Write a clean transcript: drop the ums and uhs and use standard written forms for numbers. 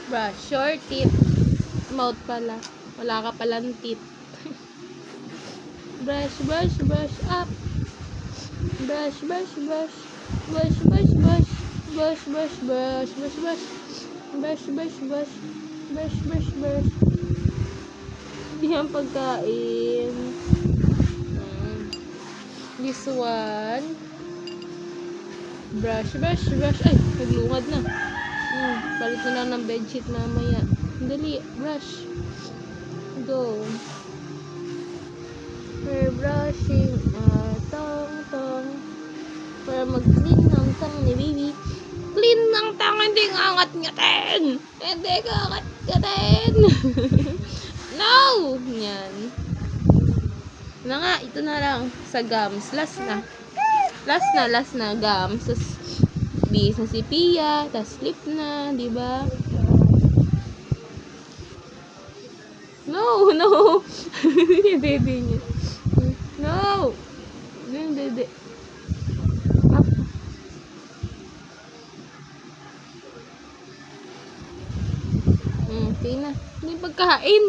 Brush your teeth. Mouth pala. Wala ka palang teeth. Brush, brush, brush up. Brush, brush, brush. Brush, brush, brush. Brush, brush, brush. Brush, brush. Brush, brush, brush. Brush, brush, brush. Hindi ang pagkain. This one. Brush, brush, brush. Ay, naglungad na. Palit na lang ng bedsheet mamaya. Dali, brush. Go. We're brushing our tong-tong para mag-clean ng tong ni baby. Clean ng tong, hindi angat-ngatin! Hindi ka angat-ngatin! No! Yan. Na nga, ito na lang sa gums. Last na gums. Tapos, bis na si Pia. Tapos, lip na, diba? No! Yung dede niya. No! Yung dede. Up. Okay na. Hindi pagkain.